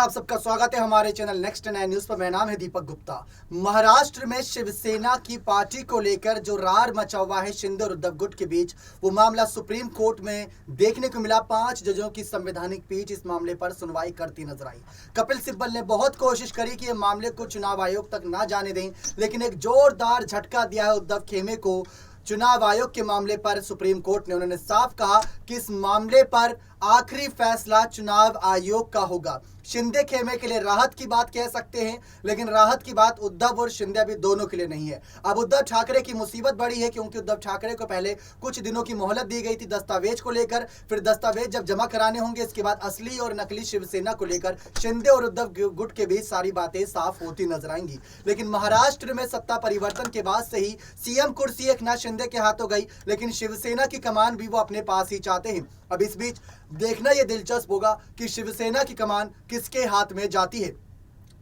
आप सबका स्वागत है हमारे चैनल नेक्स्ट 9 न्यूज पर। मेरा नाम है दीपक गुप्ता। महाराष्ट्र में शिवसेना की पार्टी को लेकर जो रार मचा हुआ है शिंदे और उद्धव गुट के बीच, वो मामला सुप्रीम कोर्ट में देखने को मिला। 5 जजों की संवैधानिक पीठ इस मामले पर सुनवाई करती नजर आई। कपिल सिब्बल ने बहुत कोशिश करी कि ये मामले को चुनाव आयोग तक ना जाने दें, लेकिन एक जोरदार झटका दिया है उद्धव खेमे को। चुनाव आयोग के मामले पर सुप्रीम कोर्ट ने उन्होंने साफ कहा कि इस मामले पर आखिरी फैसला चुनाव आयोग का होगा। शिंदे खेमे के लिए राहत की बात कह सकते हैं, लेकिन राहत की बात उद्धव और शिंदे अभी दोनों के लिए नहीं है। अब उद्धव ठाकरे की मुसीबत बड़ी है, क्योंकि उद्धव ठाकरे को पहले कुछ दिनों की मोहलत दी गई थी दस्तावेज को लेकर। फिर दस्तावेज जब जमा कराने होंगे, इसके बाद असली और नकली शिवसेना को लेकर शिंदे और उद्धव गुट के बीच सारी बातें साफ होती नजर आएंगी। लेकिन महाराष्ट्र में सत्ता परिवर्तन के बाद से ही सीएम कुर्सी एकनाथ शिंदे के हाथों गई, लेकिन शिवसेना की कमान भी वो अपने पास ही चाहते हैं। अब इस बीच देखना यह दिलचस्प होगा कि शिवसेना की कमान किसके हाथ में जाती है।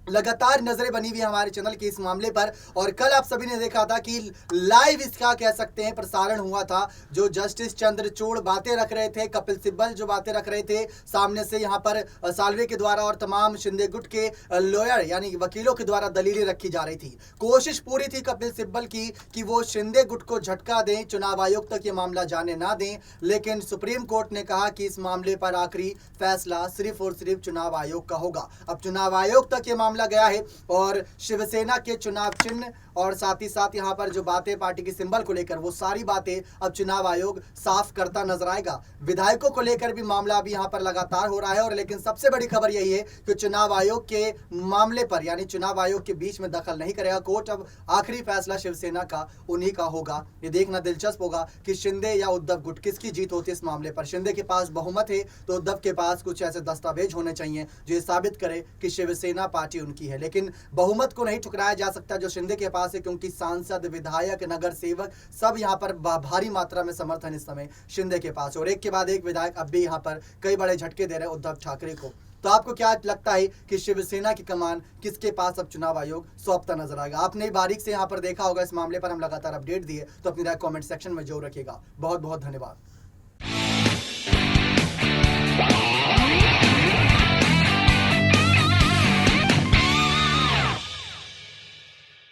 लगातार नजरें बनी हुई हमारे चैनल के इस मामले पर, और कल आप सभी ने देखा था कि लाइव इसका कह सकते हैं प्रसारण हुआ था। जो जस्टिस चंद्रचूड़ बातें रख रहे थे, कपिल सिब्बल जो बातें रख रहे थे सामने से, यहाँ पर साल्वे के द्वारा और तमाम शिंदे गुट के लॉयर यानी वकीलों के द्वारा दलीलें रखी जा रही थी। कोशिश पूरी थी कपिल सिब्बल की कि वो शिंदे गुट को झटका दें, चुनाव आयोग तक ये मामला जाने ना दें, लेकिन सुप्रीम कोर्ट ने कहा कि इस मामले पर आखिरी फैसला सिर्फ और सिर्फ चुनाव आयोग का होगा। अब चुनाव आयोग तक ये मामला गया है और शिवसेना के चुनाव चिन्ह और साथ ही साथ यहां पर जो बातें पार्टी के सिंबल को लेकर, वो सारी बातें अब चुनाव आयोग साफ करता नजर आएगा। विधायकों को लेकर भी मामला अभी यहां पर लगातार हो रहा है, और लेकिन सबसे बड़ी खबर यही है कि चुनाव आयोग के मामले पर यानी चुनाव आयोग के बीच में दखल नहीं करेगा कोर्ट। अब आखिरी फैसला शिवसेना का उन्हीं का होगा। ये देखना दिलचस्प होगा कि शिंदे या उद्धव गुट किसकी जीत होती है इस मामले पर। शिंदे के पास बहुमत है तो उद्धव के पास कुछ ऐसे दस्तावेज होने चाहिए जो ये साबित करे कि शिवसेना पार्टी उनकी है। लेकिन बहुमत को नहीं ठुकराया जा सकता जो शिंदे के पास है, क्योंकि सांसद, विधायक, नगर सेवक सब यहां पर भारी मात्रा में समर्थन इस समय शिंदे के पास, और एक के बाद एक विधायक अब भी यहां पर कई बड़े झटके दे रहे हैं उद्धव ठाकरे को। तो आपको क्या लगता है कि शिवसेना की कमान किसके पास अब चुनाव आयोग सौंपता नजर आएगा? आपने बारीक से यहां पर देखा होगा, इस मामले पर हम लगातार अपडेट दिए, तो अपनी राय कमेंट सेक्शन में जरूर रखिएगा। बहुत बहुत धन्यवाद।